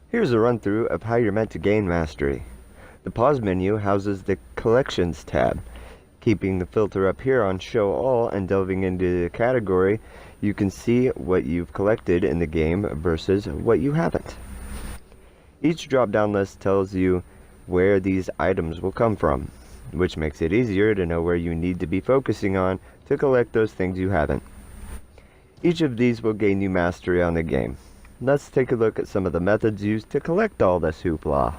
Here's a run-through of how you're meant to gain mastery. The pause menu houses the Collections tab. Keeping the filter up here on Show All and delving into the category, you can see what you've collected in the game versus what you haven't. Each drop-down list tells you where these items will come from, which makes it easier to know where you need to be focusing on to collect those things you haven't. Each of these will gain you mastery on the game. Let's take a look at some of the methods used to collect all this hoopla.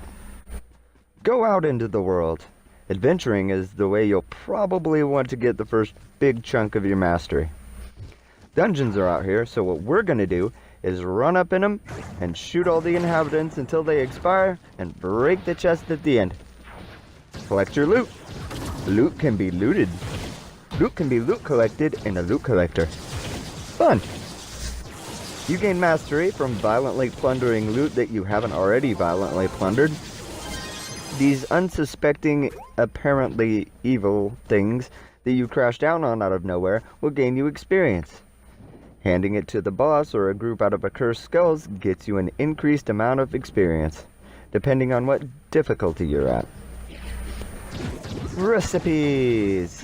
Go out into the world. Adventuring is the way you'll probably want to get the first big chunk of your mastery. Dungeons are out here, so what we're going to do is run up in them and shoot all the inhabitants until they expire and break the chest at the end. Collect your loot. Loot can be looted. Loot can be loot collected in a loot collector. Fun! You gain mastery from violently plundering loot that you haven't already violently plundered. These unsuspecting, apparently evil things that you crash down on out of nowhere will gain you experience. Handing it to the boss or a group out of accursed skulls gets you an increased amount of experience, depending on what difficulty you're at. Recipes!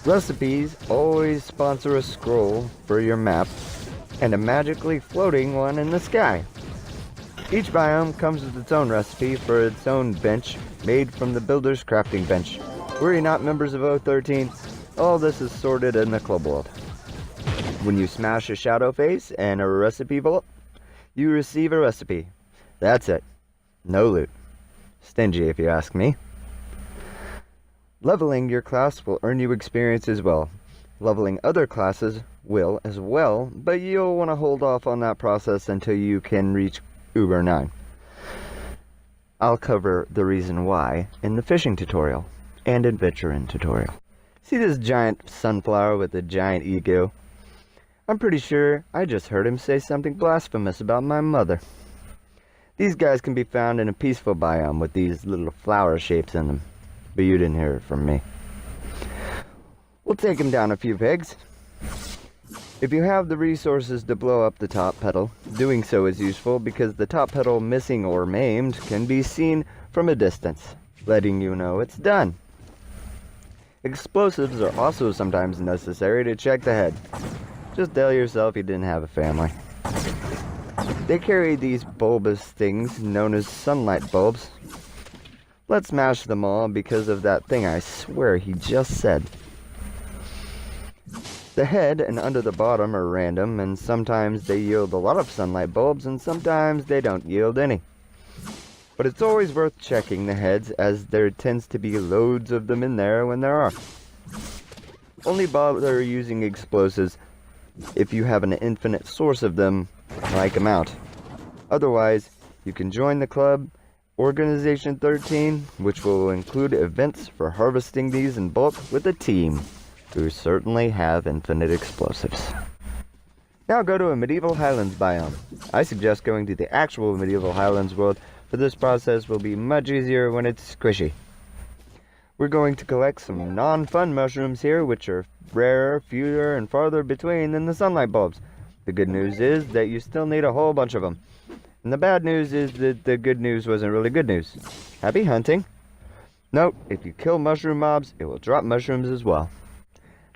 Recipes always sponsor a scroll for your map and a magically floating one in the sky. Each biome comes with its own recipe for its own bench made from the builder's crafting bench. Worry not, members of O13, all this is sorted in the club world. When you smash a shadow face and a recipe vault, you receive a recipe. That's it. No loot. Stingy if you ask me. Leveling your class will earn you experience as well. Leveling other classes will as well, but you'll want to hold off on that process until you can reach Uber 9. I'll cover the reason why in the fishing tutorial and adventuring tutorial. See this giant sunflower with a giant ego? I'm pretty sure I just heard him say something blasphemous about my mother. These guys can be found in a peaceful biome with these little flower shapes in them. But you didn't hear it from me. We'll take him down a few pegs. If you have the resources to blow up the top petal, doing so is useful because the top petal missing or maimed can be seen from a distance, letting you know it's done. Explosives are also sometimes necessary to check the head. Just tell yourself you didn't have a family. They carry these bulbous things known as sunlight bulbs. Let's smash them all because of that thing I swear he just said. The head and under the bottom are random, and sometimes they yield a lot of sunlight bulbs, and sometimes they don't yield any. But it's always worth checking the heads, as there tends to be loads of them in there when there are. Only bother using explosives if you have an infinite source of them, like amount. Otherwise, you can join the club, Organization 13, which will include events for harvesting these in bulk with a team, who certainly have infinite explosives. Now go to a medieval highlands biome. I suggest going to the actual medieval highlands world, for this process will be much easier when it's squishy. We're going to collect some non-fun mushrooms here, which are rarer, fewer, and farther between than the sunlight bulbs. The good news is that you still need a whole bunch of them. And the bad news is that the good news wasn't really good news. Happy hunting! Note, if you kill mushroom mobs, it will drop mushrooms as well.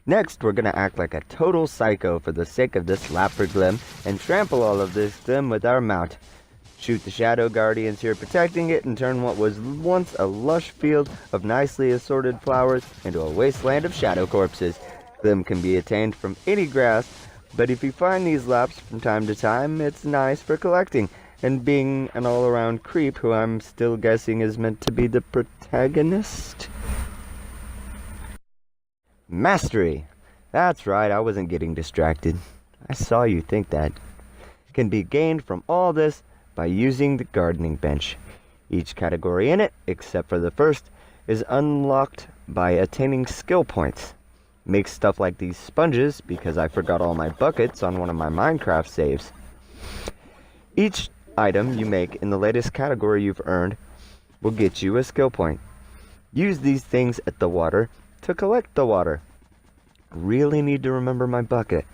Next, we're going to act like a total psycho for the sake of this Lapperglim and trample all of this glim with our mount. Shoot the shadow guardians here protecting it and turn what was once a lush field of nicely assorted flowers into a wasteland of shadow corpses. Glim can be attained from any grass, but if you find these laps from time to time, it's nice for collecting. And being an all-around creep who I'm still guessing is meant to be the protagonist? Mastery! That's right, I wasn't getting distracted. I saw you think that. Can be gained from all this by using the gardening bench. Each category in it, except for the first, is unlocked by attaining skill points. Make stuff like these sponges because I forgot all my buckets on one of my Minecraft saves. Each item you make in the latest category you've earned will get you a skill point. Use these things at the water to collect the water. Really need to remember my bucket.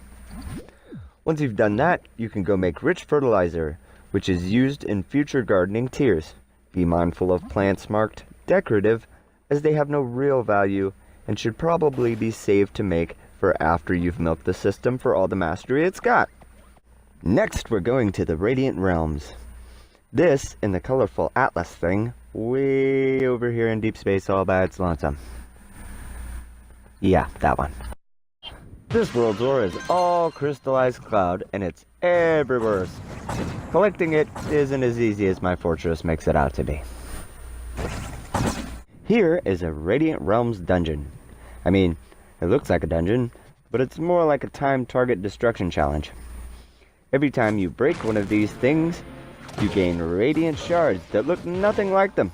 Once you've done that, you can go make rich fertilizer, which is used in future gardening tiers. Be mindful of plants marked decorative, as they have no real value and should probably be saved to make for after you've milked the system for all the mastery it's got. Next, we're going to the Radiant Realms. This, in the colorful Atlas thing, way over here in deep space all by its lonesome. Yeah, that one. This world's ore is all crystallized cloud, and it's everywhere. Collecting it isn't as easy as my fortress makes it out to be. Here is a Radiant Realms dungeon. I mean, it looks like a dungeon, but it's more like a timed target destruction challenge. Every time you break one of these things, you gain radiant shards that look nothing like them.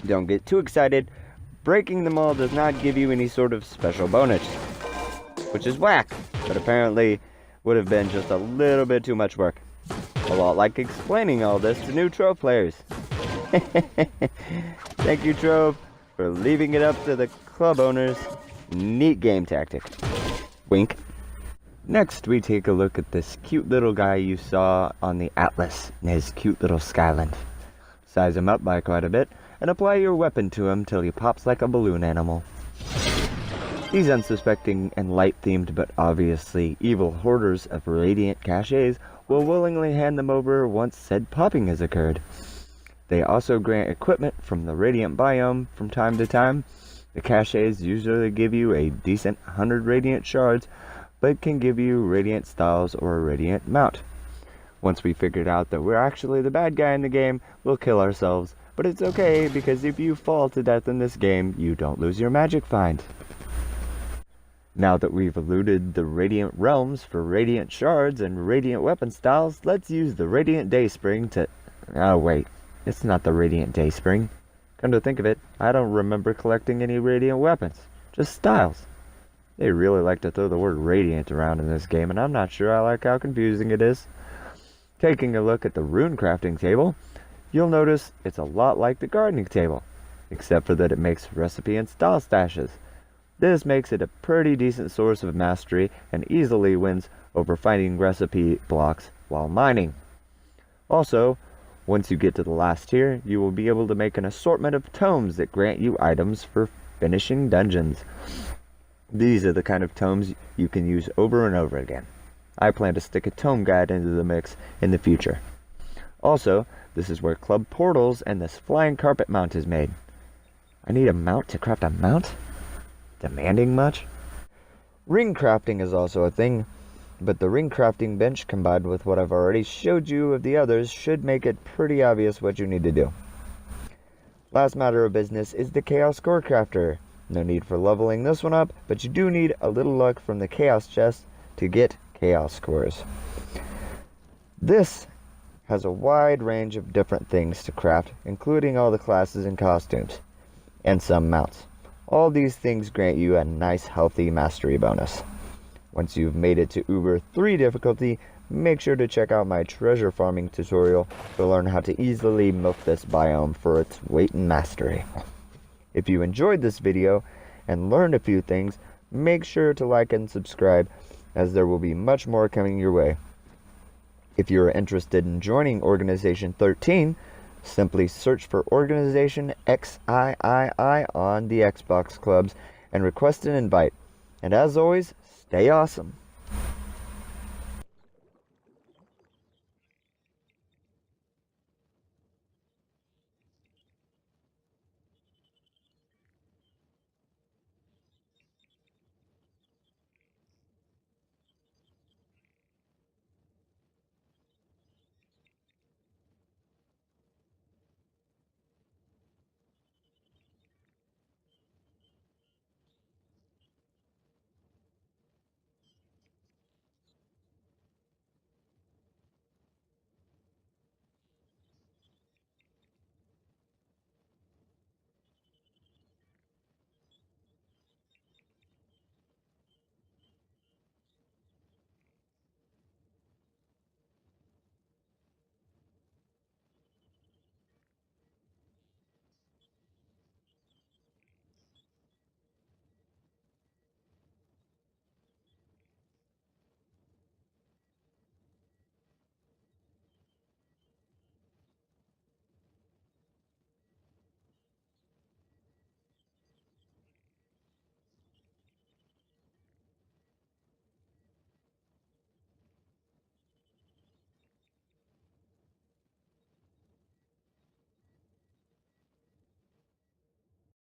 Don't get too excited. Breaking them all does not give you any sort of special bonus, which is whack, but apparently would have been just a little bit too much work. A lot like explaining all this to new Trove players. Thank you, Trove, for leaving it up to the club owners. Neat game tactic. Wink. Next, we take a look at this cute little guy you saw on the Atlas in his cute little Skyland. Size him up by quite a bit, and apply your weapon to him till he pops like a balloon animal. These unsuspecting and light-themed but obviously evil hoarders of radiant caches will willingly hand them over once said popping has occurred. They also grant equipment from the radiant biome from time to time. The caches usually give you a decent 100 radiant shards, but can give you radiant styles or a radiant mount. Once we figured out that we're actually the bad guy in the game, we'll kill ourselves, but it's okay because if you fall to death in this game, you don't lose your magic find. Now that we've eluded the Radiant Realms for radiant shards and radiant weapon styles, let's use the Radiant Dayspring to... Oh wait, it's not the Radiant Dayspring. Come to think of it, I don't remember collecting any radiant weapons, just styles. They really like to throw the word radiant around in this game, and I'm not sure I like how confusing it is. Taking a look at the rune crafting table, you'll notice it's a lot like the gardening table, except for that it makes recipe and style stashes. This makes it a pretty decent source of mastery and easily wins over finding recipe blocks while mining. Also, once you get to the last tier, you will be able to make an assortment of tomes that grant you items for finishing dungeons. These are the kind of tomes you can use over and over again. I plan to stick a tome guide into the mix in the future. Also, this is where club portals and this flying carpet mount is made. I need a mount to craft a mount? Demanding much? Ring crafting is also a thing, but the ring crafting bench combined with what I've already showed you of the others should make it pretty obvious what you need to do. Last matter of business is the Chaos Core Crafter. No need for leveling this one up, but you do need a little luck from the Chaos chest to get Chaos Cores. This has a wide range of different things to craft, including all the classes and costumes, and some mounts. All these things grant you a nice healthy mastery bonus. Once you've made it to Uber 3 difficulty, make sure to check out my treasure farming tutorial to learn how to easily milk this biome for its weight in mastery. If you enjoyed this video and learned a few things, make sure to like and subscribe, as there will be much more coming your way. If you are interested in joining Organization 13, simply search for Organization XIII on the Xbox clubs and request an invite. And as always, stay awesome.